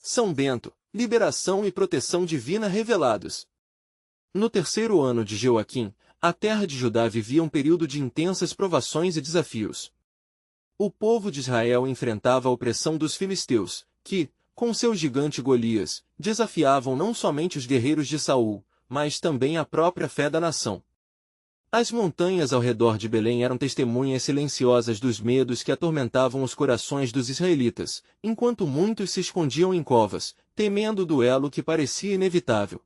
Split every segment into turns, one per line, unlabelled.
São Bento, liberação e proteção divina revelados. No terceiro ano de Joaquim, a terra de Judá vivia um período de intensas provações e desafios. O povo de Israel enfrentava a opressão dos filisteus, que, com seu gigante Golias, desafiavam não somente os guerreiros de Saul, mas também a própria fé da nação. As montanhas ao redor de Belém eram testemunhas silenciosas dos medos que atormentavam os corações dos israelitas, enquanto muitos se escondiam em covas, temendo o duelo que parecia inevitável.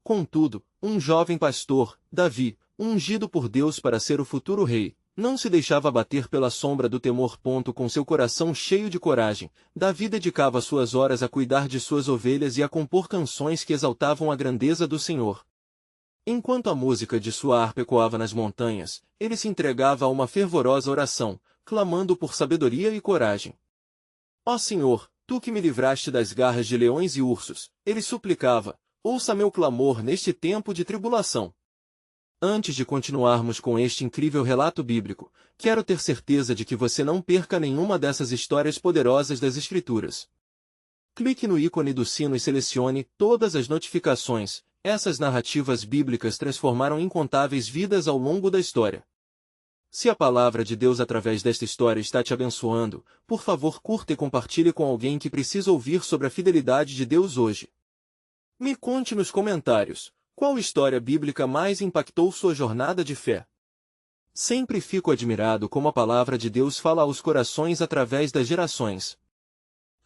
Contudo, um jovem pastor, Davi, ungido por Deus para ser o futuro rei, não se deixava abater pela sombra do temor. Com seu coração cheio de coragem, Davi dedicava suas horas a cuidar de suas ovelhas e a compor canções que exaltavam a grandeza do Senhor. Enquanto a música de sua harpa ecoava nas montanhas, ele se entregava a uma fervorosa oração, clamando por sabedoria e coragem. Ó Senhor, tu que me livraste das garras de leões e ursos, ele suplicava, ouça meu clamor neste tempo de tribulação. Antes de continuarmos com este incrível relato bíblico, quero ter certeza de que você não perca nenhuma dessas histórias poderosas das Escrituras. Clique no ícone do sino e selecione todas as notificações. Essas narrativas bíblicas transformaram incontáveis vidas ao longo da história. Se a palavra de Deus através desta história está te abençoando, por favor curta e compartilhe com alguém que precisa ouvir sobre a fidelidade de Deus hoje. Me conte nos comentários, qual história bíblica mais impactou sua jornada de fé? Sempre fico admirado como a palavra de Deus fala aos corações através das gerações.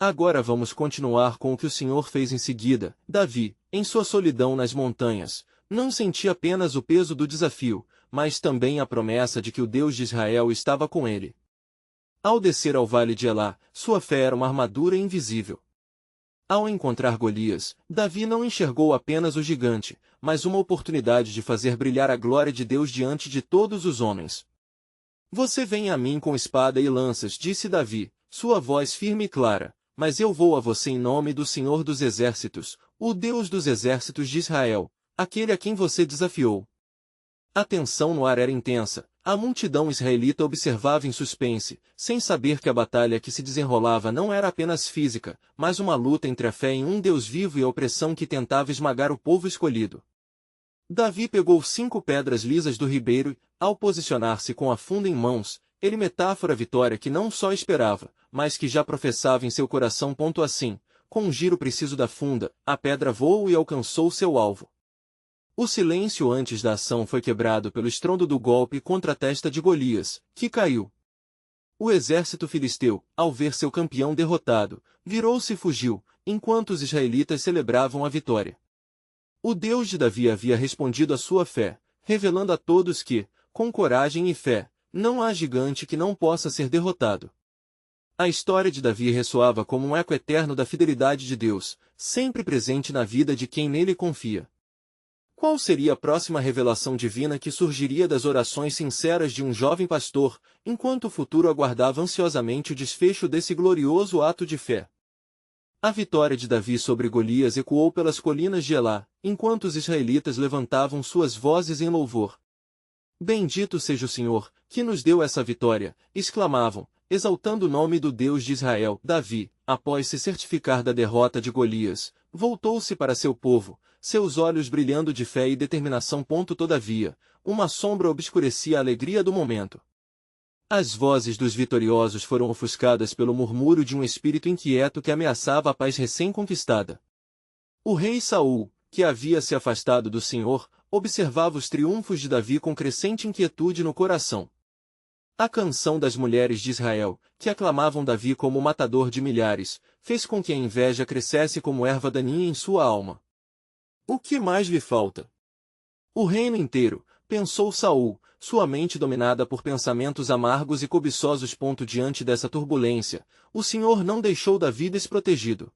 Agora vamos continuar com o que o Senhor fez em seguida. Davi, em sua solidão nas montanhas, não sentia apenas o peso do desafio, mas também a promessa de que o Deus de Israel estava com ele. Ao descer ao vale de Elá, sua fé era uma armadura invisível. Ao encontrar Golias, Davi não enxergou apenas o gigante, mas uma oportunidade de fazer brilhar a glória de Deus diante de todos os homens. Você vem a mim com espada e lanças, disse Davi, sua voz firme e clara. Mas eu vou a você em nome do Senhor dos Exércitos, o Deus dos Exércitos de Israel, aquele a quem você desafiou. A tensão no ar era intensa, a multidão israelita observava em suspense, sem saber que a batalha que se desenrolava não era apenas física, mas uma luta entre a fé em um Deus vivo e a opressão que tentava esmagar o povo escolhido. Davi pegou 5 pedras lisas do ribeiro e, ao posicionar-se com a funda em mãos, ele metáfora a vitória que não só esperava, mas que já professava em seu coração. Assim, com um giro preciso da funda, a pedra voou e alcançou seu alvo. O silêncio antes da ação foi quebrado pelo estrondo do golpe contra a testa de Golias, que caiu. O exército filisteu, ao ver seu campeão derrotado, virou-se e fugiu, enquanto os israelitas celebravam a vitória. O Deus de Davi havia respondido à sua fé, revelando a todos que, com coragem e fé, não há gigante que não possa ser derrotado. A história de Davi ressoava como um eco eterno da fidelidade de Deus, sempre presente na vida de quem nele confia. Qual seria a próxima revelação divina que surgiria das orações sinceras de um jovem pastor, enquanto o futuro aguardava ansiosamente o desfecho desse glorioso ato de fé? A vitória de Davi sobre Golias ecoou pelas colinas de Elá, enquanto os israelitas levantavam suas vozes em louvor. Bendito seja o Senhor, que nos deu essa vitória, exclamavam, exaltando o nome do Deus de Israel. Davi, após se certificar da derrota de Golias, voltou-se para seu povo, seus olhos brilhando de fé e determinação. Todavia, uma sombra obscurecia a alegria do momento. As vozes dos vitoriosos foram ofuscadas pelo murmúrio de um espírito inquieto que ameaçava a paz recém-conquistada. O rei Saul, que havia se afastado do Senhor, observava os triunfos de Davi com crescente inquietude no coração. A canção das mulheres de Israel, que aclamavam Davi como o matador de milhares, fez com que a inveja crescesse como erva daninha em sua alma. O que mais lhe falta? O reino inteiro, pensou Saul, sua mente dominada por pensamentos amargos e cobiçosos. Diante dessa turbulência, o Senhor não deixou Davi desprotegido.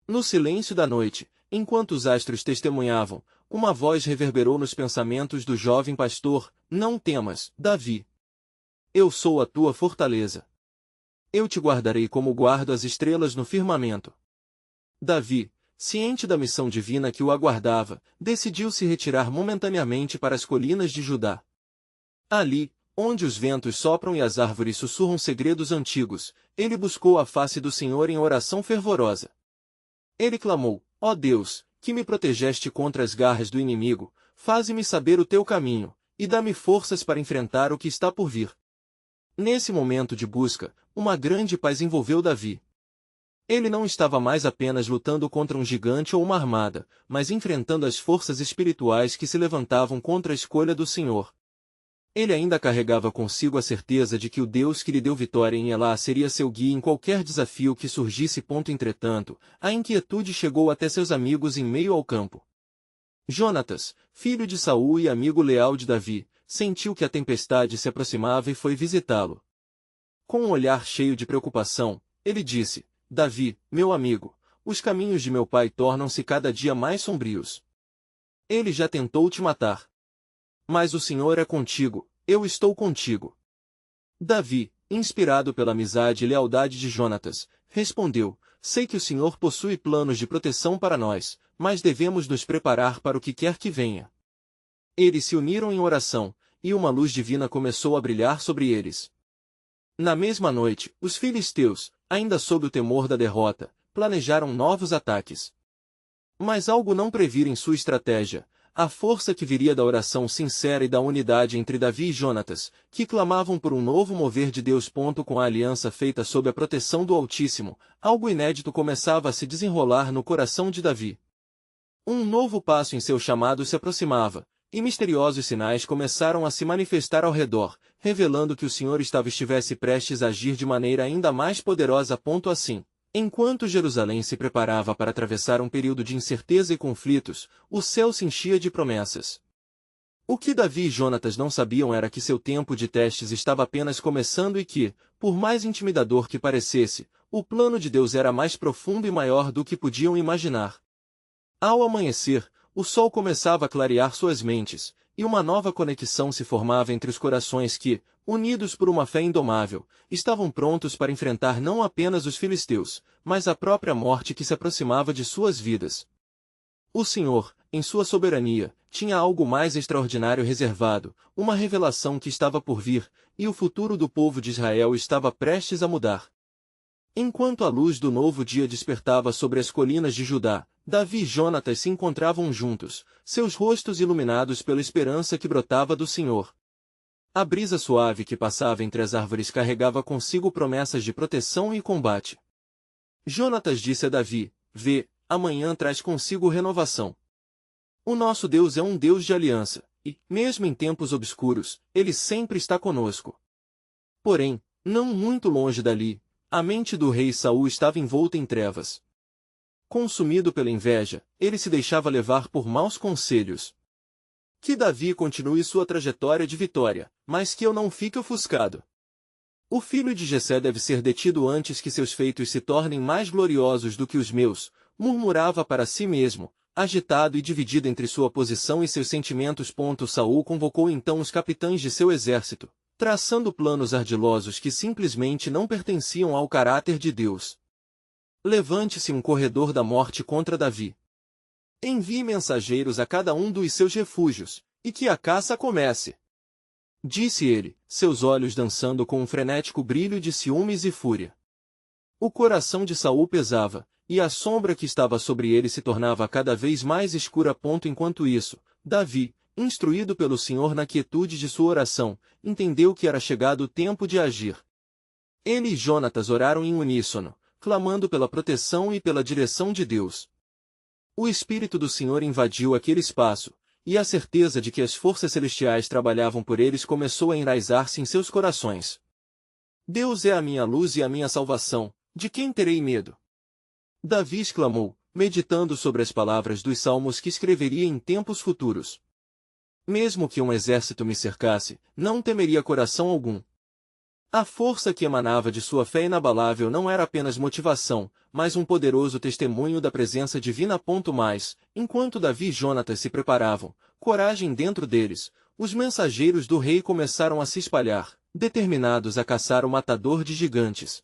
No silêncio da noite, enquanto os astros testemunhavam, uma voz reverberou nos pensamentos do jovem pastor: não temas, Davi. Eu sou a tua fortaleza. Eu te guardarei como guardo as estrelas no firmamento. Davi, ciente da missão divina que o aguardava, decidiu se retirar momentaneamente para as colinas de Judá. Ali, onde os ventos sopram e as árvores sussurram segredos antigos, ele buscou a face do Senhor em oração fervorosa. Ele clamou: ó Deus, que me protegeste contra as garras do inimigo, faze-me saber o teu caminho, e dá-me forças para enfrentar o que está por vir. Nesse momento de busca, uma grande paz envolveu Davi. Ele não estava mais apenas lutando contra um gigante ou uma armada, mas enfrentando as forças espirituais que se levantavam contra a escolha do Senhor. Ele ainda carregava consigo a certeza de que o Deus que lhe deu vitória em Elá seria seu guia em qualquer desafio que surgisse. Entretanto, a inquietude chegou até seus amigos em meio ao campo. Jonatas, filho de Saul e amigo leal de Davi, sentiu que a tempestade se aproximava e foi visitá-lo. Com um olhar cheio de preocupação, ele disse: Davi, meu amigo, os caminhos de meu pai tornam-se cada dia mais sombrios. Ele já tentou te matar. Mas o Senhor é contigo, eu estou contigo. Davi, inspirado pela amizade e lealdade de Jonatas, respondeu: sei que o Senhor possui planos de proteção para nós, mas devemos nos preparar para o que quer que venha. Eles se uniram em oração, e uma luz divina começou a brilhar sobre eles. Na mesma noite, os filisteus, ainda sob o temor da derrota, planejaram novos ataques. Mas algo não previram em sua estratégia: a força que viria da oração sincera e da unidade entre Davi e Jonatas, que clamavam por um novo mover de Deus. Com a aliança feita sob a proteção do Altíssimo, algo inédito começava a se desenrolar no coração de Davi. Um novo passo em seu chamado se aproximava, e misteriosos sinais começaram a se manifestar ao redor, revelando que o Senhor estivesse prestes a agir de maneira ainda mais poderosa. Assim, enquanto Jerusalém se preparava para atravessar um período de incerteza e conflitos, o céu se enchia de promessas. O que Davi e Jonatas não sabiam era que seu tempo de testes estava apenas começando e que, por mais intimidador que parecesse, o plano de Deus era mais profundo e maior do que podiam imaginar. Ao amanhecer, o sol começava a clarear suas mentes, e uma nova conexão se formava entre os corações que, unidos por uma fé indomável, estavam prontos para enfrentar não apenas os filisteus, mas a própria morte que se aproximava de suas vidas. O Senhor, em sua soberania, tinha algo mais extraordinário reservado, uma revelação que estava por vir, e o futuro do povo de Israel estava prestes a mudar. Enquanto a luz do novo dia despertava sobre as colinas de Judá, Davi e Jonatas se encontravam juntos, seus rostos iluminados pela esperança que brotava do Senhor. A brisa suave que passava entre as árvores carregava consigo promessas de proteção e combate. Jonatas disse a Davi: vê, amanhã traz consigo renovação. O nosso Deus é um Deus de aliança, e, mesmo em tempos obscuros, Ele sempre está conosco. Porém, não muito longe dali, a mente do rei Saul estava envolta em trevas. Consumido pela inveja, ele se deixava levar por maus conselhos. Que Davi continue sua trajetória de vitória, mas que eu não fique ofuscado. O filho de Jessé deve ser detido antes que seus feitos se tornem mais gloriosos do que os meus, murmurava para si mesmo, agitado e dividido entre sua posição e seus sentimentos. Saul convocou então os capitães de seu exército, traçando planos ardilosos que simplesmente não pertenciam ao caráter de Deus. Levante-se um corredor da morte contra Davi. Envie mensageiros a cada um dos seus refúgios, e que a caça comece. Disse ele, seus olhos dançando com um frenético brilho de ciúmes e fúria. O coração de Saul pesava, e a sombra que estava sobre ele se tornava cada vez mais escura. Enquanto isso, Davi, instruído pelo Senhor na quietude de sua oração, entendeu que era chegado o tempo de agir. Ele e Jonatas oraram em uníssono, clamando pela proteção e pela direção de Deus. O Espírito do Senhor invadiu aquele espaço, e a certeza de que as forças celestiais trabalhavam por eles começou a enraizar-se em seus corações. Deus é a minha luz e a minha salvação, de quem terei medo? Davi exclamou, meditando sobre as palavras dos salmos que escreveria em tempos futuros. Mesmo que um exército me cercasse, não temeria coração algum. A força que emanava de sua fé inabalável não era apenas motivação, mas um poderoso testemunho da presença divina. Enquanto Davi e Jonatas se preparavam, coragem dentro deles, os mensageiros do rei começaram a se espalhar, determinados a caçar o matador de gigantes.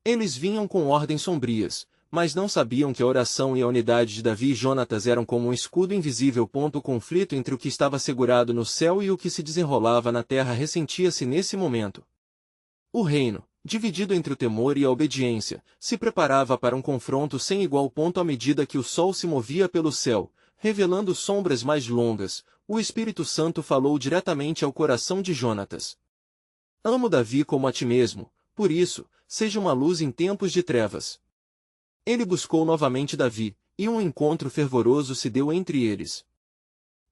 Eles vinham com ordens sombrias, mas não sabiam que a oração e a unidade de Davi e Jonatas eram como um escudo invisível. O conflito entre o que estava segurado no céu e o que se desenrolava na terra ressentia-se nesse momento. O reino, dividido entre o temor e a obediência, se preparava para um confronto sem igual ponto à medida que o sol se movia pelo céu, revelando sombras mais longas. O Espírito Santo falou diretamente ao coração de Jonatas. Amo Davi como a ti mesmo, por isso, seja uma luz em tempos de trevas. Ele buscou novamente Davi, e um encontro fervoroso se deu entre eles.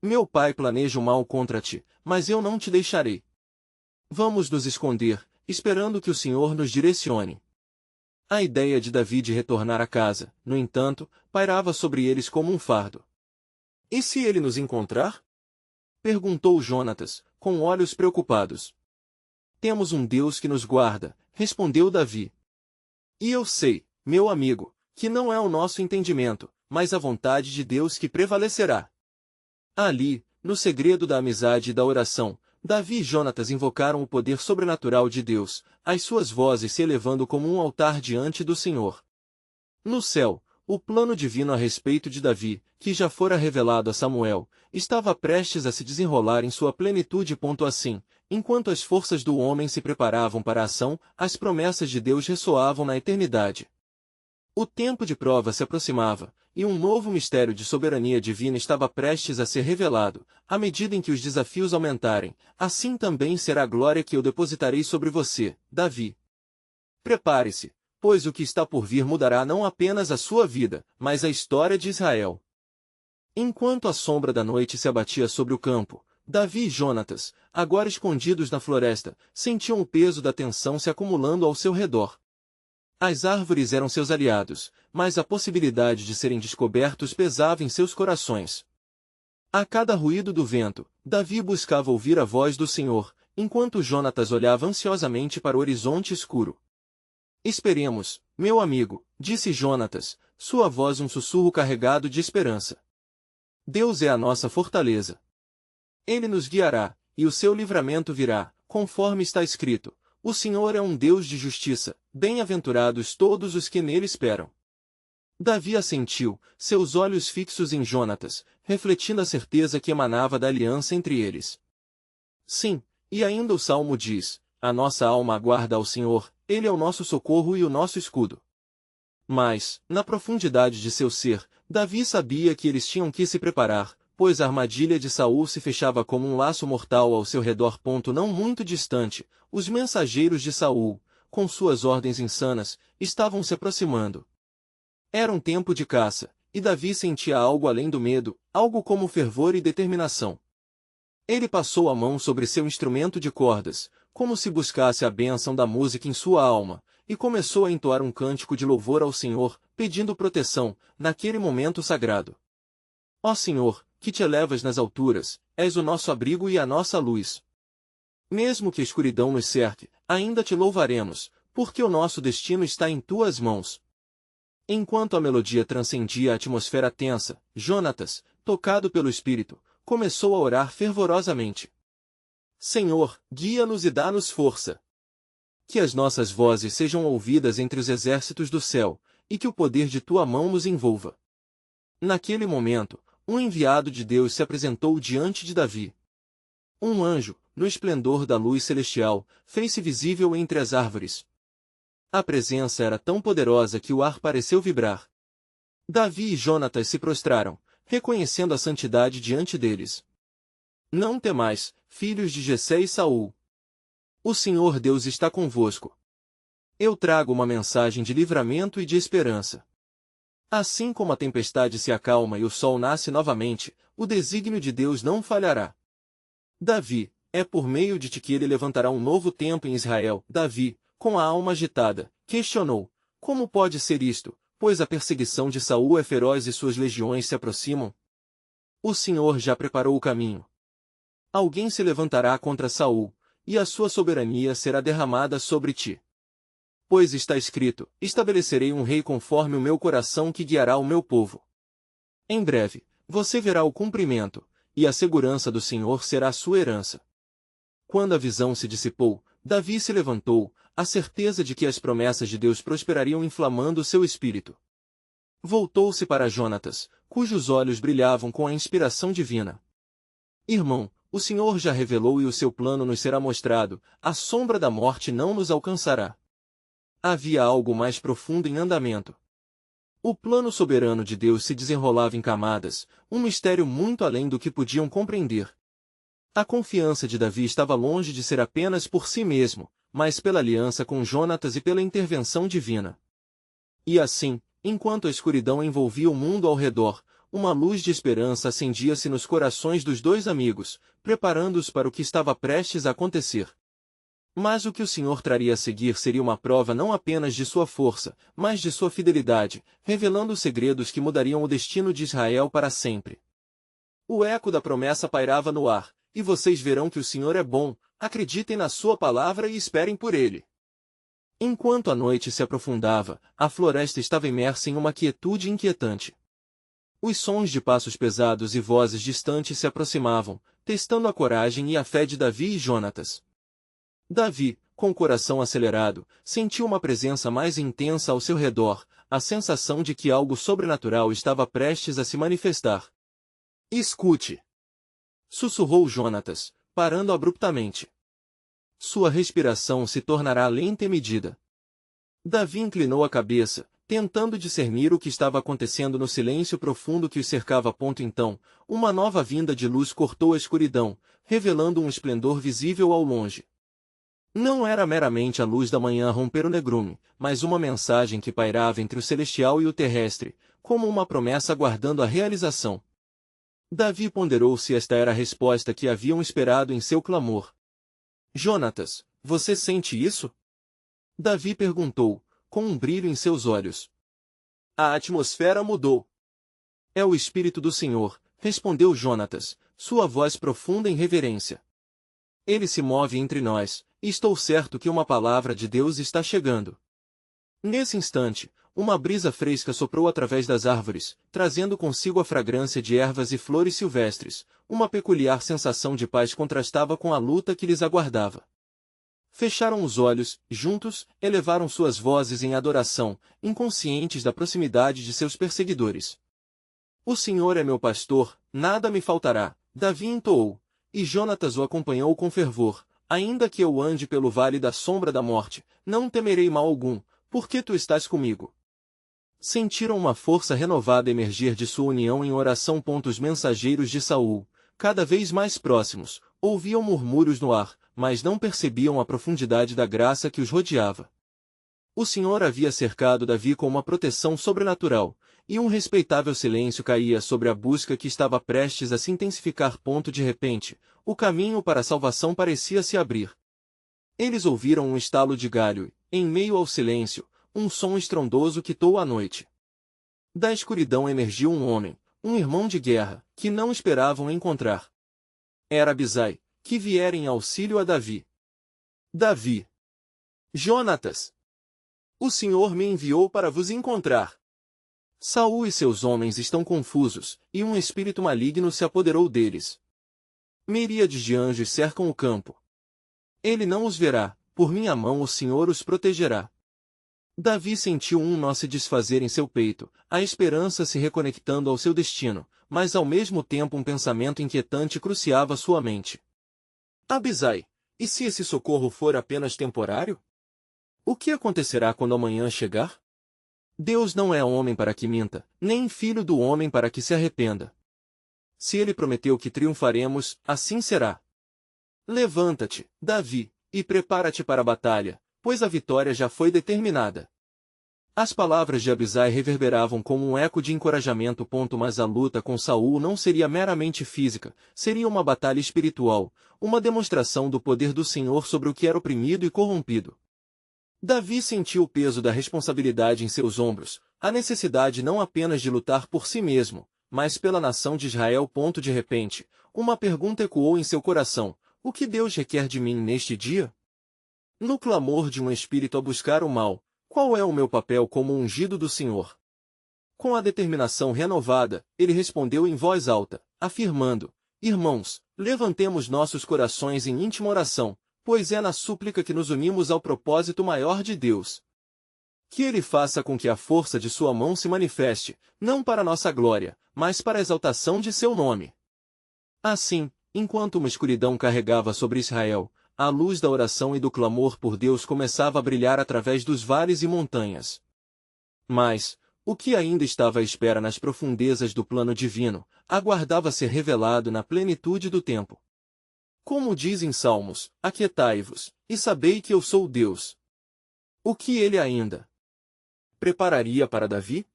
Meu pai planeja o mal contra ti, mas eu não te deixarei. Vamos nos esconder, esperando que o Senhor nos direcione. A ideia de Davi de retornar a casa, no entanto, pairava sobre eles como um fardo. E se ele nos encontrar? Perguntou Jonatas, com olhos preocupados. Temos um Deus que nos guarda, respondeu Davi. E eu sei, meu amigo, que não é o nosso entendimento, mas a vontade de Deus que prevalecerá. Ali, no segredo da amizade e da oração, Davi e Jonatas invocaram o poder sobrenatural de Deus, as suas vozes se elevando como um altar diante do Senhor. No céu, o plano divino a respeito de Davi, que já fora revelado a Samuel, estava prestes a se desenrolar em sua plenitude. Assim, enquanto as forças do homem se preparavam para a ação, as promessas de Deus ressoavam na eternidade. O tempo de prova se aproximava, e um novo mistério de soberania divina estava prestes a ser revelado. À medida em que os desafios aumentarem, assim também será a glória que eu depositarei sobre você, Davi. Prepare-se, pois o que está por vir mudará não apenas a sua vida, mas a história de Israel. Enquanto a sombra da noite se abatia sobre o campo, Davi e Jonatas, agora escondidos na floresta, sentiam o peso da tensão se acumulando ao seu redor. As árvores eram seus aliados, mas a possibilidade de serem descobertos pesava em seus corações. A cada ruído do vento, Davi buscava ouvir a voz do Senhor, enquanto Jonatas olhava ansiosamente para o horizonte escuro. Esperemos, meu amigo, disse Jonatas, sua voz um sussurro carregado de esperança. Deus é a nossa fortaleza. Ele nos guiará, e o seu livramento virá, conforme está escrito. O Senhor é um Deus de justiça, bem-aventurados todos os que nele esperam. Davi assentiu, seus olhos fixos em Jonatas, refletindo a certeza que emanava da aliança entre eles. Sim, e ainda o Salmo diz, a nossa alma aguarda ao Senhor, Ele é o nosso socorro e o nosso escudo. Mas, na profundidade de seu ser, Davi sabia que eles tinham que se preparar, pois a armadilha de Saul se fechava como um laço mortal ao seu redor. Não muito distante, os mensageiros de Saul, com suas ordens insanas, estavam se aproximando. Era um tempo de caça, e Davi sentia algo além do medo, algo como fervor e determinação. Ele passou a mão sobre seu instrumento de cordas, como se buscasse a bênção da música em sua alma, e começou a entoar um cântico de louvor ao Senhor, pedindo proteção, naquele momento sagrado. Ó Senhor, que te elevas nas alturas, és o nosso abrigo e a nossa luz. Mesmo que a escuridão nos cerque, ainda te louvaremos, porque o nosso destino está em tuas mãos. Enquanto a melodia transcendia a atmosfera tensa, Jonatas, tocado pelo Espírito, começou a orar fervorosamente. Senhor, guia-nos e dá-nos força. Que as nossas vozes sejam ouvidas entre os exércitos do céu, e que o poder de tua mão nos envolva. Naquele momento, um enviado de Deus se apresentou diante de Davi. Um anjo, no esplendor da luz celestial, fez-se visível entre as árvores. A presença era tão poderosa que o ar pareceu vibrar. Davi e Jonatas se prostraram, reconhecendo a santidade diante deles. Não temais, filhos de Jessé e Saul. O Senhor Deus está convosco. Eu trago uma mensagem de livramento e de esperança. Assim como a tempestade se acalma e o sol nasce novamente, o desígnio de Deus não falhará. Davi, é por meio de ti que ele levantará um novo tempo em Israel. Davi, com a alma agitada, questionou, como pode ser isto, pois a perseguição de Saul é feroz e suas legiões se aproximam? O Senhor já preparou o caminho. Alguém se levantará contra Saul, e a sua soberania será derramada sobre ti. Pois está escrito, estabelecerei um rei conforme o meu coração que guiará o meu povo. Em breve, você verá o cumprimento, e a segurança do Senhor será a sua herança. Quando a visão se dissipou, Davi se levantou, a certeza de que as promessas de Deus prosperariam inflamando seu espírito. Voltou-se para Jonatas, cujos olhos brilhavam com a inspiração divina. Irmão, o Senhor já revelou e o seu plano nos será mostrado, a sombra da morte não nos alcançará. havia algo mais profundo em andamento. O plano soberano de Deus se desenrolava em camadas, um mistério muito além do que podiam compreender. A confiança de Davi estava longe de ser apenas por si mesmo, mas pela aliança com Jonatas e pela intervenção divina. E assim, enquanto a escuridão envolvia o mundo ao redor, uma luz de esperança acendia-se nos corações dos dois amigos, preparando-os para o que estava prestes a acontecer. Mas o que o Senhor traria a seguir seria uma prova não apenas de sua força, mas de sua fidelidade, revelando segredos que mudariam o destino de Israel para sempre. O eco da promessa pairava no ar, e vocês verão que o Senhor é bom, acreditem na sua palavra e esperem por ele. Enquanto a noite se aprofundava, a floresta estava imersa em uma quietude inquietante. Os sons de passos pesados e vozes distantes se aproximavam, testando a coragem e a fé de Davi e Jonatas. Davi, com o coração acelerado, sentiu uma presença mais intensa ao seu redor, a sensação de que algo sobrenatural estava prestes a se manifestar. Escute! Sussurrou Jonatas, parando abruptamente. Sua respiração se tornará lenta e medida. Davi inclinou a cabeça, tentando discernir o que estava acontecendo no silêncio profundo que os cercava. Então, uma nova vinda de luz cortou a escuridão, revelando um esplendor visível ao longe. Não era meramente a luz da manhã a romper o negrume, mas uma mensagem que pairava entre o celestial e o terrestre, como uma promessa aguardando a realização. Davi ponderou se esta era a resposta que haviam esperado em seu clamor. Jonatas, você sente isso? Davi perguntou, com um brilho em seus olhos. A atmosfera mudou. É o Espírito do Senhor, respondeu Jonatas, sua voz profunda em reverência. Ele se move entre nós, e estou certo que uma palavra de Deus está chegando. Nesse instante, uma brisa fresca soprou através das árvores, trazendo consigo a fragrância de ervas e flores silvestres. Uma peculiar sensação de paz contrastava com a luta que lhes aguardava. Fecharam os olhos, juntos, elevaram suas vozes em adoração, inconscientes da proximidade de seus perseguidores. O Senhor é meu pastor, nada me faltará, Davi entoou, e Jonatas o acompanhou com fervor. Ainda que eu ande pelo vale da sombra da morte, não temerei mal algum, porque tu estás comigo. Sentiram uma força renovada emergir de sua união em oração. Os mensageiros de Saul, cada vez mais próximos, ouviam murmúrios no ar, mas não percebiam a profundidade da graça que os rodeava. O Senhor havia cercado Davi com uma proteção sobrenatural, e um respeitável silêncio caía sobre a busca que estava prestes a se intensificar. De repente, o caminho para a salvação parecia se abrir. Eles ouviram um estalo de galho, e, em meio ao silêncio, um som estrondoso quitou a noite. Da escuridão emergiu um homem, um irmão de guerra, que não esperavam encontrar. Era Abisai, que viera em auxílio a Davi. Davi! Jonatas! O Senhor me enviou para vos encontrar. Saul e seus homens estão confusos, e um espírito maligno se apoderou deles. Miríades de anjos cercam o campo. Ele não os verá, por minha mão o Senhor os protegerá. Davi sentiu um nó se desfazer em seu peito, a esperança se reconectando ao seu destino, mas ao mesmo tempo um pensamento inquietante cruciava sua mente. Abisai, e se esse socorro for apenas temporário? O que acontecerá quando amanhã chegar? Deus não é homem para que minta, nem filho do homem para que se arrependa. Se ele prometeu que triunfaremos, assim será. Levanta-te, Davi, e prepara-te para a batalha, pois a vitória já foi determinada. As palavras de Abisai reverberavam como um eco de encorajamento. Mas a luta com Saul não seria meramente física, seria uma batalha espiritual, uma demonstração do poder do Senhor sobre o que era oprimido e corrompido. Davi sentiu o peso da responsabilidade em seus ombros, a necessidade não apenas de lutar por si mesmo, mas pela nação de Israel. De repente, uma pergunta ecoou em seu coração: o que Deus requer de mim neste dia? No clamor de um espírito a buscar o mal, qual é o meu papel como ungido do Senhor? Com a determinação renovada, ele respondeu em voz alta, afirmando: Irmãos, levantemos nossos corações em íntima oração, pois é na súplica que nos unimos ao propósito maior de Deus. Que Ele faça com que a força de sua mão se manifeste, não para nossa glória, mas para a exaltação de seu nome. Assim, enquanto uma escuridão carregava sobre Israel, a luz da oração e do clamor por Deus começava a brilhar através dos vales e montanhas. Mas, o que ainda estava à espera nas profundezas do plano divino, aguardava ser revelado na plenitude do tempo. Como dizem Salmos, aquietai-vos, e sabei que eu sou Deus. O que ele ainda prepararia para Davi?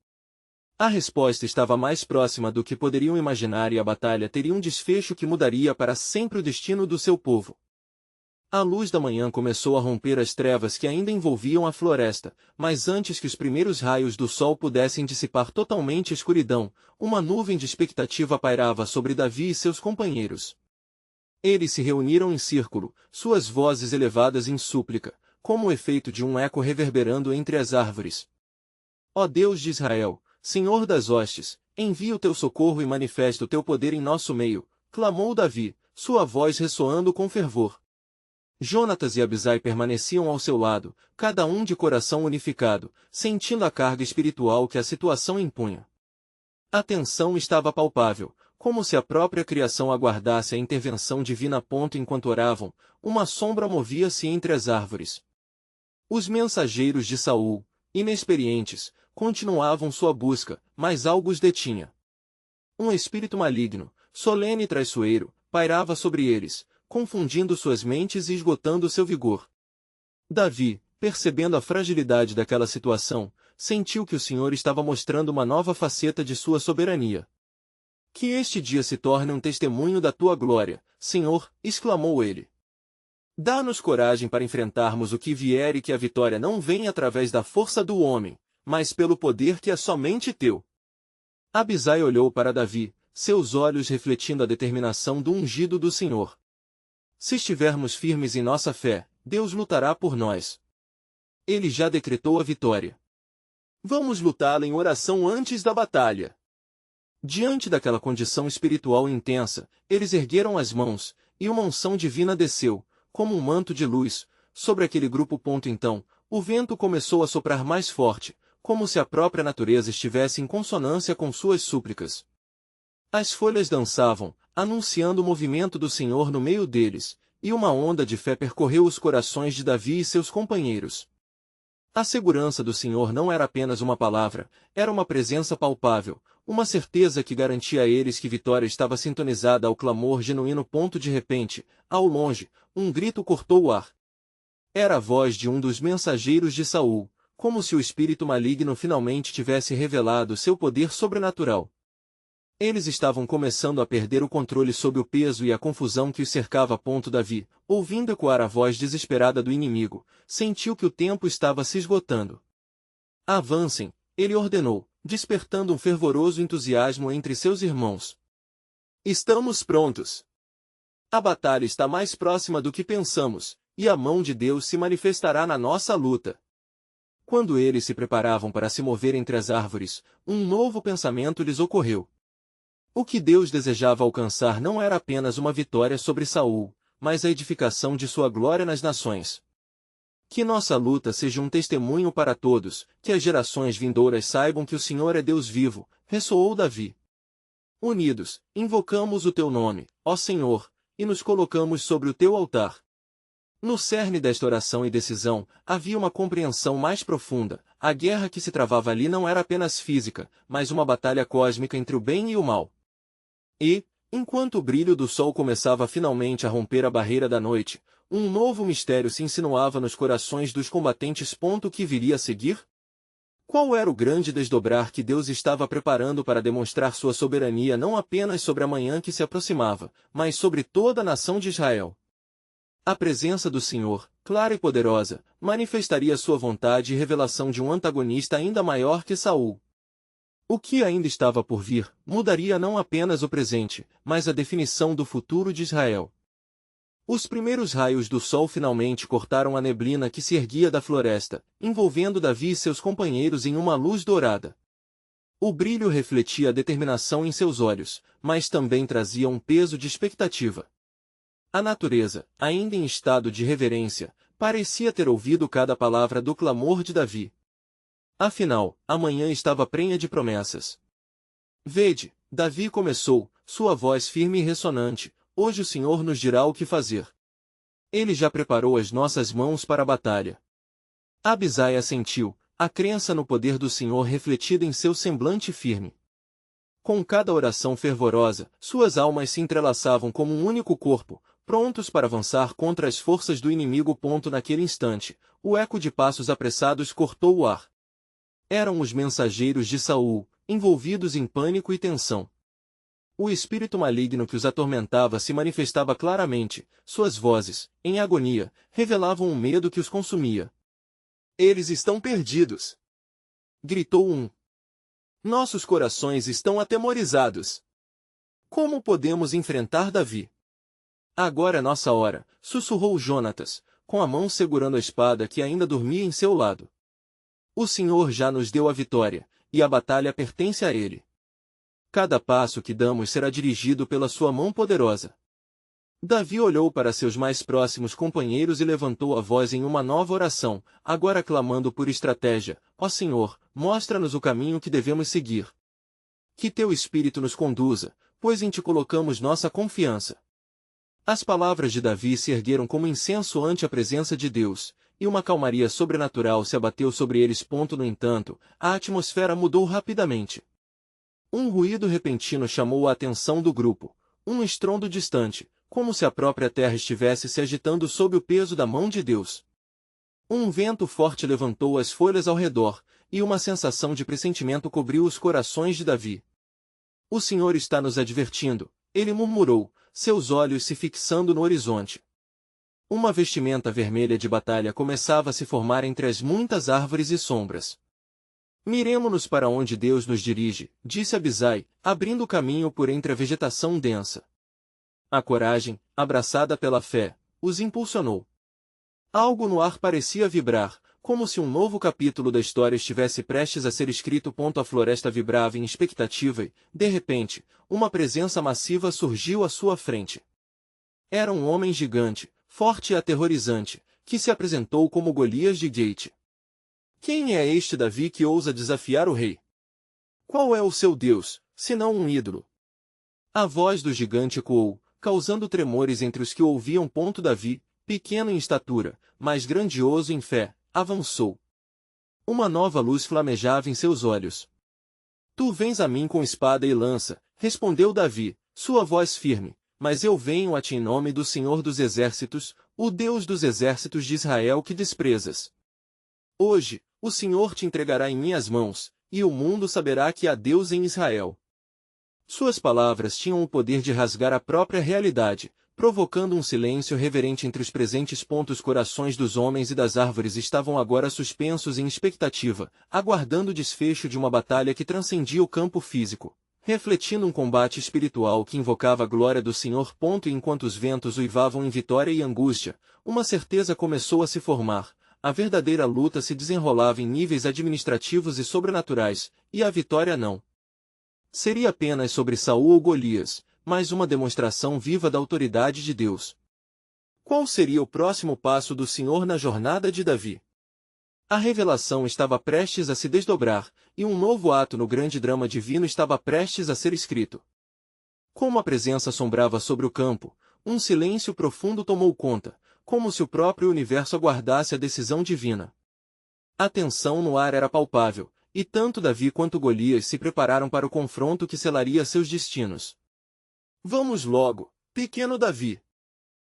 A resposta estava mais próxima do que poderiam imaginar e a batalha teria um desfecho que mudaria para sempre o destino do seu povo. A luz da manhã começou a romper as trevas que ainda envolviam a floresta, mas antes que os primeiros raios do sol pudessem dissipar totalmente a escuridão, uma nuvem de expectativa pairava sobre Davi e seus companheiros. Eles se reuniram em círculo, suas vozes elevadas em súplica, como o efeito de um eco reverberando entre as árvores. Ó Deus de Israel, Senhor das hostes, envia o teu socorro e manifesta o teu poder em nosso meio, clamou Davi, sua voz ressoando com fervor. Jonatas e Abisai permaneciam ao seu lado, cada um de coração unificado, sentindo a carga espiritual que a situação impunha. A tensão estava palpável, como se a própria criação aguardasse a intervenção divina. Enquanto oravam, uma sombra movia-se entre as árvores. Os mensageiros de Saul, inexperientes, continuavam sua busca, mas algo os detinha. Um espírito maligno, solene e traiçoeiro, pairava sobre eles, confundindo suas mentes e esgotando seu vigor. Davi, percebendo a fragilidade daquela situação, sentiu que o Senhor estava mostrando uma nova faceta de sua soberania. Que este dia se torne um testemunho da tua glória, Senhor, exclamou ele. Dá-nos coragem para enfrentarmos o que vier e que a vitória não venha através da força do homem, mas pelo poder que é somente teu. Abisai olhou para Davi, seus olhos refletindo a determinação do ungido do Senhor. Se estivermos firmes em nossa fé, Deus lutará por nós. Ele já decretou a vitória. Vamos lutá-la em oração antes da batalha. Diante daquela condição espiritual intensa, eles ergueram as mãos, e uma unção divina desceu, como um manto de luz, sobre aquele grupo. Então, o vento começou a soprar mais forte, como se a própria natureza estivesse em consonância com suas súplicas. As folhas dançavam, anunciando o movimento do Senhor no meio deles, e uma onda de fé percorreu os corações de Davi e seus companheiros. A segurança do Senhor não era apenas uma palavra, era uma presença palpável, uma certeza que garantia a eles que vitória estava sintonizada ao clamor genuíno. De repente, ao longe, um grito cortou o ar. Era a voz de um dos mensageiros de Saul, como se o espírito maligno finalmente tivesse revelado seu poder sobrenatural. Eles estavam começando a perder o controle sob o peso e a confusão que os cercava. Davi, ouvindo ecoar a voz desesperada do inimigo, sentiu que o tempo estava se esgotando. Avancem, ele ordenou, despertando um fervoroso entusiasmo entre seus irmãos. Estamos prontos. A batalha está mais próxima do que pensamos, e a mão de Deus se manifestará na nossa luta. Quando eles se preparavam para se mover entre as árvores, um novo pensamento lhes ocorreu. O que Deus desejava alcançar não era apenas uma vitória sobre Saul, mas a edificação de sua glória nas nações. Que nossa luta seja um testemunho para todos, que as gerações vindouras saibam que o Senhor é Deus vivo, ressoou Davi. Unidos, invocamos o teu nome, ó Senhor, e nos colocamos sobre o teu altar. No cerne desta oração e decisão, havia uma compreensão mais profunda. A guerra que se travava ali não era apenas física, mas uma batalha cósmica entre o bem e o mal. E, enquanto o brilho do sol começava finalmente a romper a barreira da noite, um novo mistério se insinuava nos corações dos combatentes. O que viria a seguir? Qual era o grande desdobrar que Deus estava preparando para demonstrar sua soberania não apenas sobre a manhã que se aproximava, mas sobre toda a nação de Israel? A presença do Senhor, clara e poderosa, manifestaria sua vontade e revelação de um antagonista ainda maior que Saul. O que ainda estava por vir, mudaria não apenas o presente, mas a definição do futuro de Israel. Os primeiros raios do sol finalmente cortaram a neblina que se erguia da floresta, envolvendo Davi e seus companheiros em uma luz dourada. O brilho refletia a determinação em seus olhos, mas também trazia um peso de expectativa. A natureza, ainda em estado de reverência, parecia ter ouvido cada palavra do clamor de Davi. Afinal, a manhã estava prenha de promessas. Vede, Davi começou, sua voz firme e ressonante, hoje o Senhor nos dirá o que fazer. Ele já preparou as nossas mãos para a batalha. Abisai assentiu, a crença no poder do Senhor refletida em seu semblante firme. Com cada oração fervorosa, suas almas se entrelaçavam como um único corpo, prontos para avançar contra as forças do inimigo. Naquele instante, o eco de passos apressados cortou o ar. Eram os mensageiros de Saul, envolvidos em pânico e tensão. O espírito maligno que os atormentava se manifestava claramente, suas vozes, em agonia, revelavam um medo que os consumia. Eles estão perdidos! Gritou um. Nossos corações estão atemorizados. Como podemos enfrentar Davi? Agora é nossa hora, sussurrou Jonatas, com a mão segurando a espada que ainda dormia em seu lado. O Senhor já nos deu a vitória, e a batalha pertence a Ele. Cada passo que damos será dirigido pela sua mão poderosa. Davi olhou para seus mais próximos companheiros e levantou a voz em uma nova oração, agora clamando por estratégia. Ó Senhor, mostra-nos o caminho que devemos seguir. Que teu Espírito nos conduza, pois em ti colocamos nossa confiança. As palavras de Davi se ergueram como incenso ante a presença de Deus, e uma calmaria sobrenatural se abateu sobre eles. No entanto, a atmosfera mudou rapidamente. Um ruído repentino chamou a atenção do grupo, um estrondo distante, como se a própria terra estivesse se agitando sob o peso da mão de Deus. Um vento forte levantou as folhas ao redor, e uma sensação de pressentimento cobriu os corações de Davi. O Senhor está nos advertindo, ele murmurou, seus olhos se fixando no horizonte. Uma vestimenta vermelha de batalha começava a se formar entre as muitas árvores e sombras. Miremo-nos para onde Deus nos dirige, disse Abisai, abrindo o caminho por entre a vegetação densa. A coragem, abraçada pela fé, os impulsionou. Algo no ar parecia vibrar, como se um novo capítulo da história estivesse prestes a ser escrito. A floresta vibrava em expectativa e, de repente, uma presença massiva surgiu à sua frente. Era um homem gigante, forte e aterrorizante, que se apresentou como Golias de Gate. Quem é este Davi que ousa desafiar o rei? Qual é o seu Deus, senão um ídolo? A voz do gigante ecoou, causando tremores entre os que o ouviam. Davi, pequeno em estatura, mas grandioso em fé, avançou. Uma nova luz flamejava em seus olhos. Tu vens a mim com espada e lança, respondeu Davi, sua voz firme, mas eu venho a ti em nome do Senhor dos Exércitos, o Deus dos exércitos de Israel que desprezas. Hoje, o Senhor te entregará em minhas mãos, e o mundo saberá que há Deus em Israel. Suas palavras tinham o poder de rasgar a própria realidade, provocando um silêncio reverente entre os presentes. Os corações dos homens e das árvores estavam agora suspensos em expectativa, aguardando o desfecho de uma batalha que transcendia o campo físico, refletindo um combate espiritual que invocava a glória do Senhor. E enquanto os ventos uivavam em vitória e angústia, uma certeza começou a se formar. A verdadeira luta se desenrolava em níveis administrativos e sobrenaturais, e a vitória não seria apenas sobre Saul ou Golias, mas uma demonstração viva da autoridade de Deus. Qual seria o próximo passo do Senhor na jornada de Davi? A revelação estava prestes a se desdobrar, e um novo ato no grande drama divino estava prestes a ser escrito. Como a presença assombrava sobre o campo, um silêncio profundo tomou conta, como se o próprio universo aguardasse a decisão divina. A tensão no ar era palpável, e tanto Davi quanto Golias se prepararam para o confronto que selaria seus destinos. Vamos logo, pequeno Davi!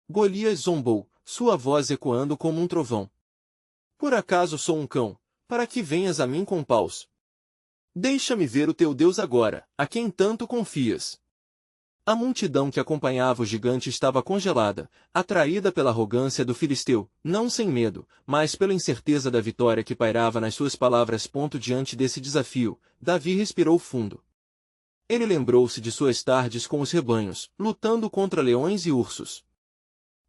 Golias zombou, sua voz ecoando como um trovão. Por acaso sou um cão, para que venhas a mim com paus? Deixa-me ver o teu Deus agora, a quem tanto confias. A multidão que acompanhava o gigante estava congelada, atraída pela arrogância do filisteu, não sem medo, mas pela incerteza da vitória que pairava nas suas palavras. Diante desse desafio, Davi respirou fundo. Ele lembrou-se de suas tardes com os rebanhos, lutando contra leões e ursos.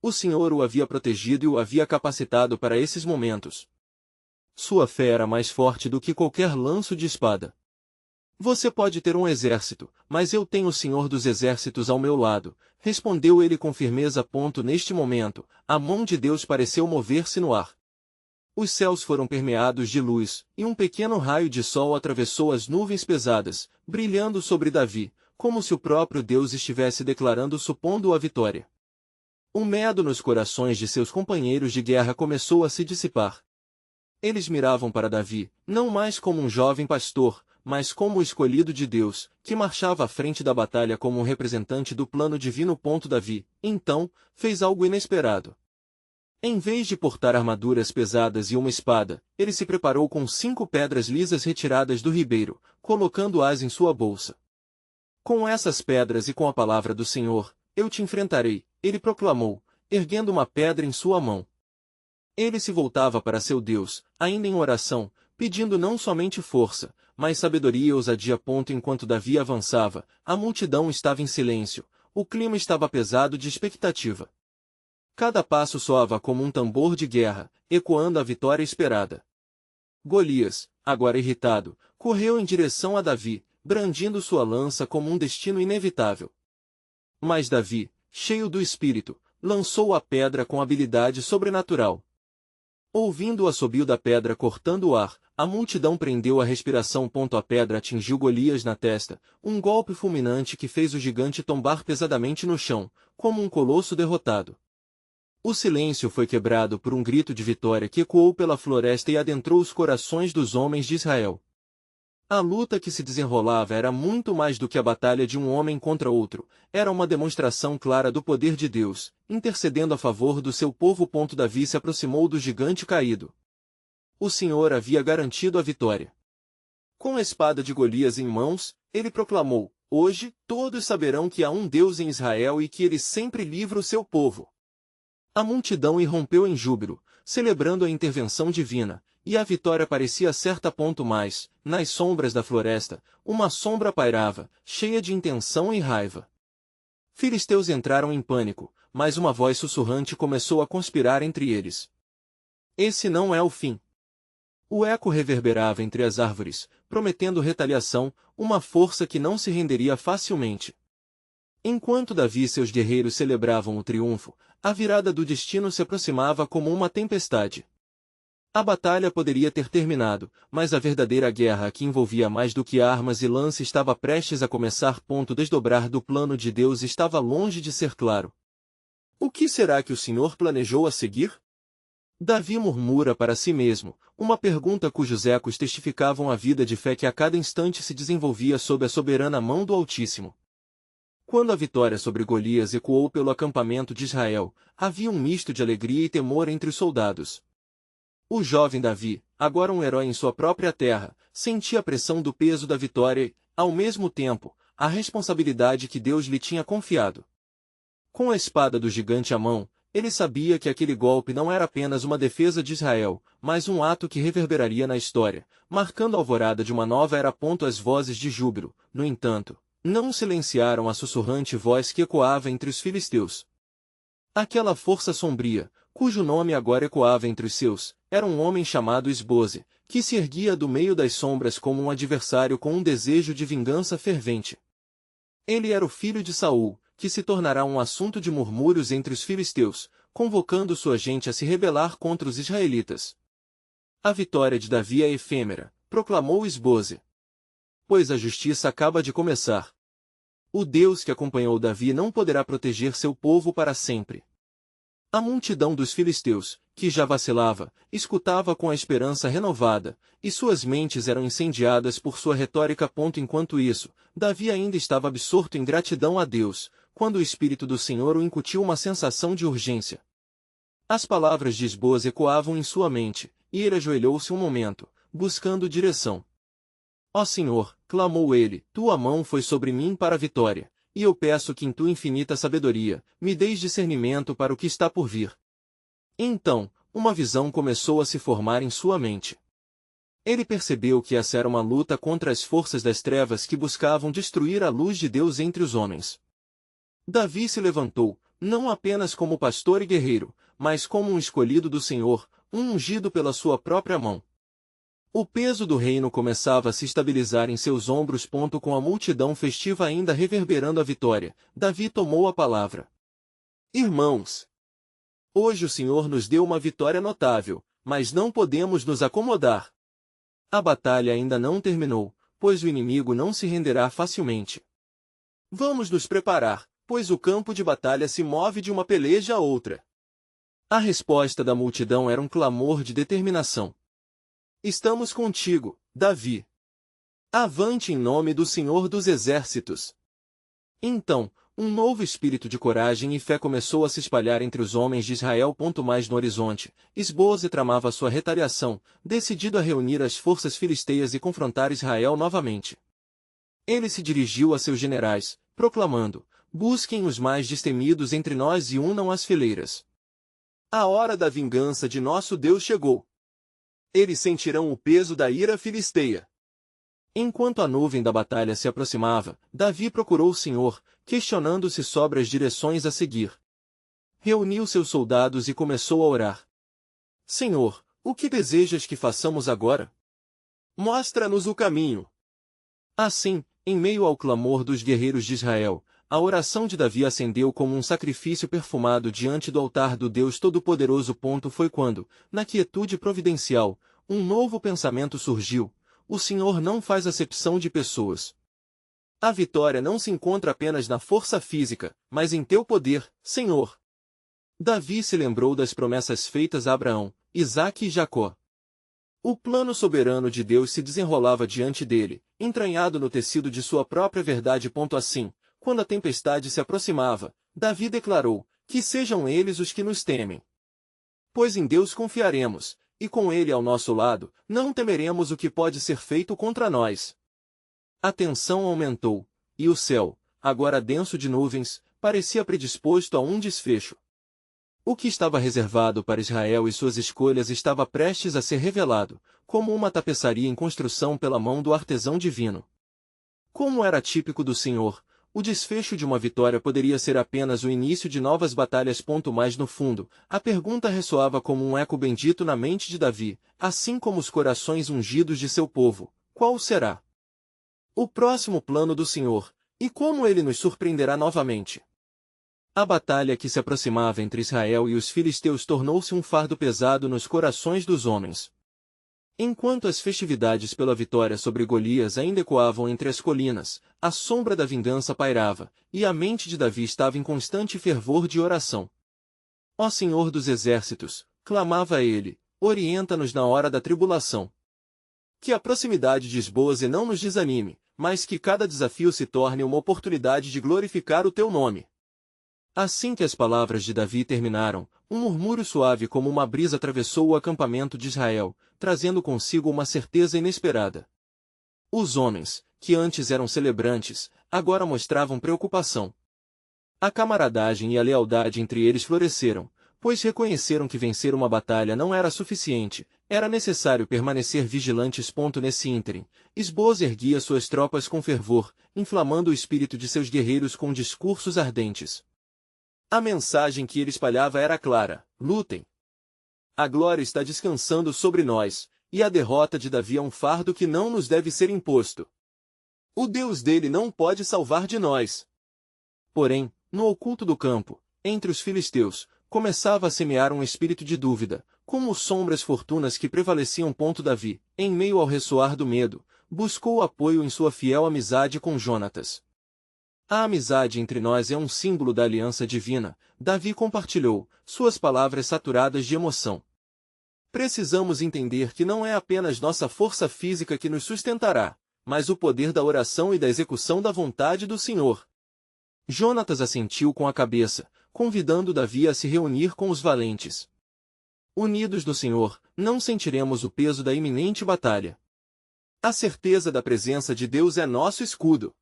O Senhor o havia protegido e o havia capacitado para esses momentos. Sua fé era mais forte do que qualquer lanço de espada. Você pode ter um exército, mas eu tenho o Senhor dos Exércitos ao meu lado, respondeu ele com firmeza. Neste momento, a mão de Deus pareceu mover-se no ar. Os céus foram permeados de luz, e um pequeno raio de sol atravessou as nuvens pesadas, brilhando sobre Davi, como se o próprio Deus estivesse declarando supondo a vitória. O medo nos corações de seus companheiros de guerra começou a se dissipar. Eles miravam para Davi, não mais como um jovem pastor, mas como o escolhido de Deus, que marchava à frente da batalha como um representante do plano divino. Davi, então, fez algo inesperado. Em vez de portar armaduras pesadas e uma espada, ele se preparou com 5 pedras lisas retiradas do ribeiro, colocando-as em sua bolsa. Com essas pedras e com a palavra do Senhor, eu te enfrentarei, ele proclamou, erguendo uma pedra em sua mão. Ele se voltava para seu Deus, ainda em oração, pedindo não somente força, mas sabedoria e ousadia. Enquanto Davi avançava, a multidão estava em silêncio, o clima estava pesado de expectativa. Cada passo soava como um tambor de guerra, ecoando a vitória esperada. Golias, agora irritado, correu em direção a Davi, brandindo sua lança como um destino inevitável. Mas Davi, cheio do espírito, lançou a pedra com habilidade sobrenatural. Ouvindo o assobio da pedra cortando o ar, a multidão prendeu a respiração. A pedra atingiu Golias na testa, um golpe fulminante que fez o gigante tombar pesadamente no chão, como um colosso derrotado. O silêncio foi quebrado por um grito de vitória que ecoou pela floresta e adentrou os corações dos homens de Israel. A luta que se desenrolava era muito mais do que a batalha de um homem contra outro, era uma demonstração clara do poder de Deus, intercedendo a favor do seu povo. Davi se aproximou do gigante caído. O Senhor havia garantido a vitória. Com a espada de Golias em mãos, ele proclamou: hoje, todos saberão que há um Deus em Israel e que ele sempre livra o seu povo. A multidão irrompeu em júbilo, celebrando a intervenção divina, e a vitória parecia certa. Mas, nas sombras da floresta, uma sombra pairava, cheia de intenção e raiva. Filisteus entraram em pânico, mas uma voz sussurrante começou a conspirar entre eles. Esse não é o fim. O eco reverberava entre as árvores, prometendo retaliação, uma força que não se renderia facilmente. Enquanto Davi e seus guerreiros celebravam o triunfo, a virada do destino se aproximava como uma tempestade. A batalha poderia ter terminado, mas a verdadeira guerra que envolvia mais do que armas e lança estava prestes a começar. Desdobrar do plano de Deus estava longe de ser claro. O que será que o Senhor planejou a seguir? Davi murmura para si mesmo, uma pergunta cujos ecos testificavam a vida de fé que a cada instante se desenvolvia sob a soberana mão do Altíssimo. Quando a vitória sobre Golias ecoou pelo acampamento de Israel, havia um misto de alegria e temor entre os soldados. O jovem Davi, agora um herói em sua própria terra, sentia a pressão do peso da vitória e, ao mesmo tempo, a responsabilidade que Deus lhe tinha confiado. Com a espada do gigante à mão, ele sabia que aquele golpe não era apenas uma defesa de Israel, mas um ato que reverberaria na história, marcando a alvorada de uma nova era. As vozes de júbilo, no entanto, não silenciaram a sussurrante voz que ecoava entre os filisteus. Aquela força sombria, cujo nome agora ecoava entre os seus, era um homem chamado Isboze, que se erguia do meio das sombras como um adversário com um desejo de vingança fervente. Ele era o filho de Saul, que se tornará um assunto de murmúrios entre os filisteus, convocando sua gente a se rebelar contra os israelitas. A vitória de Davi é efêmera, proclamou Isboze. Pois a justiça acaba de começar. O Deus que acompanhou Davi não poderá proteger seu povo para sempre. A multidão dos filisteus, que já vacilava, escutava com a esperança renovada, e suas mentes eram incendiadas por sua retórica. Enquanto isso, Davi ainda estava absorto em gratidão a Deus, quando o Espírito do Senhor o incutiu uma sensação de urgência. As palavras de Isboze ecoavam em sua mente, e ele ajoelhou-se um momento, buscando direção. Ó Senhor, clamou ele, tua mão foi sobre mim para a vitória, e eu peço que em tua infinita sabedoria, me deis discernimento para o que está por vir. Então, uma visão começou a se formar em sua mente. Ele percebeu que essa era uma luta contra as forças das trevas que buscavam destruir a luz de Deus entre os homens. Davi se levantou, não apenas como pastor e guerreiro, mas como um escolhido do Senhor, um ungido pela sua própria mão. O peso do reino começava a se estabilizar em seus ombros. Com a multidão festiva ainda reverberando a vitória, Davi tomou a palavra. Irmãos, hoje o Senhor nos deu uma vitória notável, mas não podemos nos acomodar. A batalha ainda não terminou, pois o inimigo não se renderá facilmente. Vamos nos preparar, pois o campo de batalha se move de uma peleja a outra. A resposta da multidão era um clamor de determinação. Estamos contigo, Davi. Avante em nome do Senhor dos Exércitos. Então, um novo espírito de coragem e fé começou a se espalhar entre os homens de Israel. Mais no horizonte, Esboze tramava sua retaliação, decidido a reunir as forças filisteias e confrontar Israel novamente. Ele se dirigiu a seus generais, proclamando: busquem os mais destemidos entre nós e unam as fileiras. A hora da vingança de nosso Deus chegou. Eles sentirão o peso da ira filisteia. Enquanto a nuvem da batalha se aproximava, Davi procurou o Senhor, questionando-se sobre as direções a seguir. Reuniu seus soldados e começou a orar. Senhor, o que desejas que façamos agora? Mostra-nos o caminho. Assim, em meio ao clamor dos guerreiros de Israel, a oração de Davi ascendeu como um sacrifício perfumado diante do altar do Deus Todo-Poderoso. Foi quando, na quietude providencial, um novo pensamento surgiu: o Senhor não faz acepção de pessoas. A vitória não se encontra apenas na força física, mas em teu poder, Senhor. Davi se lembrou das promessas feitas a Abraão, Isaque e Jacó. O plano soberano de Deus se desenrolava diante dele, entranhado no tecido de sua própria verdade. Assim, quando a tempestade se aproximava, Davi declarou: que sejam eles os que nos temem. Pois em Deus confiaremos, e com ele ao nosso lado, não temeremos o que pode ser feito contra nós. A tensão aumentou, e o céu, agora denso de nuvens, parecia predisposto a um desfecho. O que estava reservado para Israel e suas escolhas estava prestes a ser revelado, como uma tapeçaria em construção pela mão do artesão divino. Como era típico do Senhor, o desfecho de uma vitória poderia ser apenas o início de novas batalhas. Mas no fundo, a pergunta ressoava como um eco bendito na mente de Davi, assim como os corações ungidos de seu povo: qual será o próximo plano do Senhor, e como ele nos surpreenderá novamente? A batalha que se aproximava entre Israel e os filisteus tornou-se um fardo pesado nos corações dos homens. Enquanto as festividades pela vitória sobre Golias ainda ecoavam entre as colinas, a sombra da vingança pairava, e a mente de Davi estava em constante fervor de oração. Ó Senhor dos Exércitos, clamava ele, orienta-nos na hora da tribulação. Que a proximidade de Esboze não nos desanime, mas que cada desafio se torne uma oportunidade de glorificar o teu nome. Assim que as palavras de Davi terminaram, um murmúrio suave como uma brisa atravessou o acampamento de Israel, trazendo consigo uma certeza inesperada. Os homens, que antes eram celebrantes, agora mostravam preocupação. A camaradagem e a lealdade entre eles floresceram, pois reconheceram que vencer uma batalha não era suficiente, era necessário permanecer vigilantes. Nesse ínterim, Esboze erguia suas tropas com fervor, inflamando o espírito de seus guerreiros com discursos ardentes. A mensagem que ele espalhava era clara: lutem. A glória está descansando sobre nós, e a derrota de Davi é um fardo que não nos deve ser imposto. O Deus dele não pode salvar de nós. Porém, no oculto do campo, entre os filisteus, começava a semear um espírito de dúvida, como sombras fortunas que prevaleciam. Davi, em meio ao ressoar do medo, buscou apoio em sua fiel amizade com Jonatas. A amizade entre nós é um símbolo da aliança divina, Davi compartilhou, suas palavras saturadas de emoção. Precisamos entender que não é apenas nossa força física que nos sustentará, mas o poder da oração e da execução da vontade do Senhor. Jonatas assentiu com a cabeça, convidando Davi a se reunir com os valentes. Unidos no Senhor, não sentiremos o peso da iminente batalha. A certeza da presença de Deus é nosso escudo.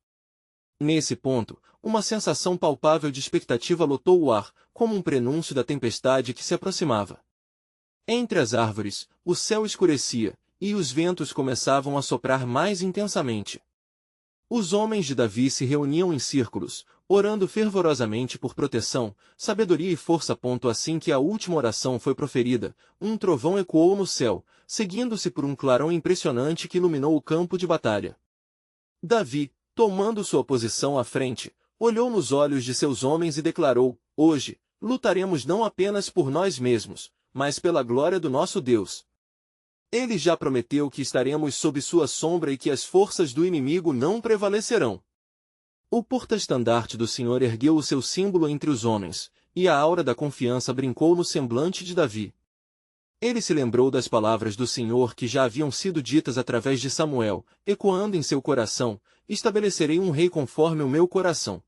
Nesse ponto, uma sensação palpável de expectativa lotou o ar, como um prenúncio da tempestade que se aproximava. Entre as árvores, o céu escurecia, e os ventos começavam a soprar mais intensamente. Os homens de Davi se reuniam em círculos, orando fervorosamente por proteção, sabedoria e força. Assim que a última oração foi proferida, um trovão ecoou no céu, seguindo-se por um clarão impressionante que iluminou o campo de batalha. Davi, tomando sua posição à frente, olhou nos olhos de seus homens e declarou: hoje, lutaremos não apenas por nós mesmos, mas pela glória do nosso Deus. Ele já prometeu que estaremos sob sua sombra e que as forças do inimigo não prevalecerão. O porta-estandarte do Senhor ergueu o seu símbolo entre os homens, e a aura da confiança brincou no semblante de Davi. Ele se lembrou das palavras do Senhor que já haviam sido ditas através de Samuel, ecoando em seu coração: estabelecerei um rei conforme o meu coração.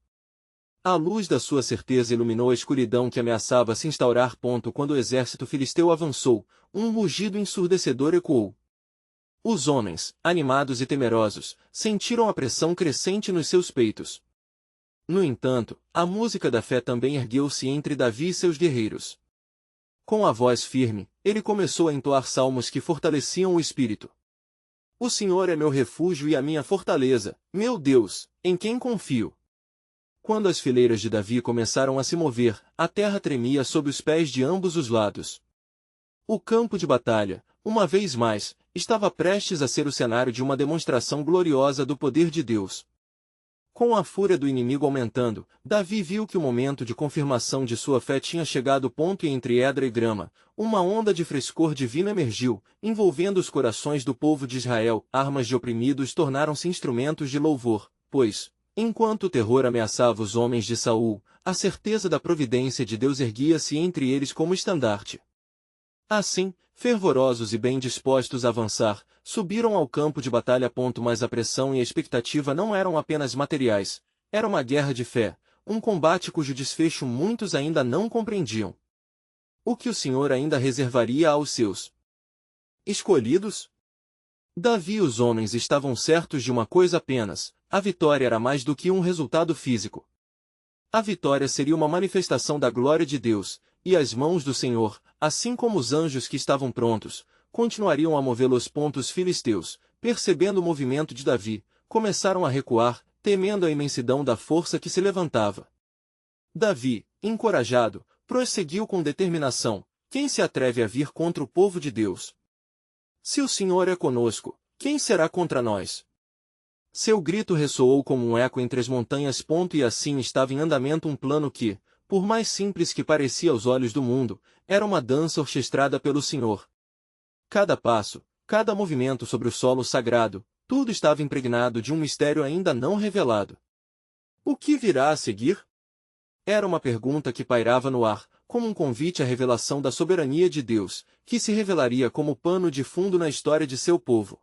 A luz da sua certeza iluminou a escuridão que ameaçava se instaurar. Quando o exército filisteu avançou, um mugido ensurdecedor ecoou. Os homens, animados e temerosos, sentiram a pressão crescente nos seus peitos. No entanto, a música da fé também ergueu-se entre Davi e seus guerreiros. Com a voz firme, ele começou a entoar salmos que fortaleciam o espírito. O Senhor é meu refúgio e a minha fortaleza, meu Deus, em quem confio. Quando as fileiras de Davi começaram a se mover, a terra tremia sob os pés de ambos os lados. O campo de batalha, uma vez mais, estava prestes a ser o cenário de uma demonstração gloriosa do poder de Deus. Com a fúria do inimigo aumentando, Davi viu que o momento de confirmação de sua fé tinha chegado. E entre Edra e grama, uma onda de frescor divino emergiu, envolvendo os corações do povo de Israel. Armas de oprimidos tornaram-se instrumentos de louvor, pois, enquanto o terror ameaçava os homens de Saul, a certeza da providência de Deus erguia-se entre eles como estandarte. Assim, fervorosos e bem dispostos a avançar, subiram ao campo de batalha. Mas a pressão e a expectativa não eram apenas materiais, era uma guerra de fé, um combate cujo desfecho muitos ainda não compreendiam. O que o Senhor ainda reservaria aos seus escolhidos? Davi e os homens estavam certos de uma coisa apenas: a vitória era mais do que um resultado físico. A vitória seria uma manifestação da glória de Deus, e as mãos do Senhor, assim como os anjos que estavam prontos, continuariam a movê-los. Os filisteus, percebendo o movimento de Davi, começaram a recuar, temendo a imensidão da força que se levantava. Davi, encorajado, prosseguiu com determinação: quem se atreve a vir contra o povo de Deus? Se o Senhor é conosco, quem será contra nós? Seu grito ressoou como um eco entre as montanhas. E assim estava em andamento um plano que, por mais simples que parecia aos olhos do mundo, era uma dança orquestrada pelo Senhor. Cada passo, cada movimento sobre o solo sagrado, tudo estava impregnado de um mistério ainda não revelado. O que virá a seguir? Era uma pergunta que pairava no ar, como um convite à revelação da soberania de Deus, que se revelaria como pano de fundo na história de seu povo.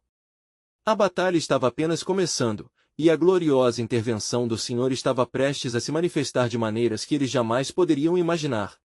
A batalha estava apenas começando, e a gloriosa intervenção do Senhor estava prestes a se manifestar de maneiras que eles jamais poderiam imaginar.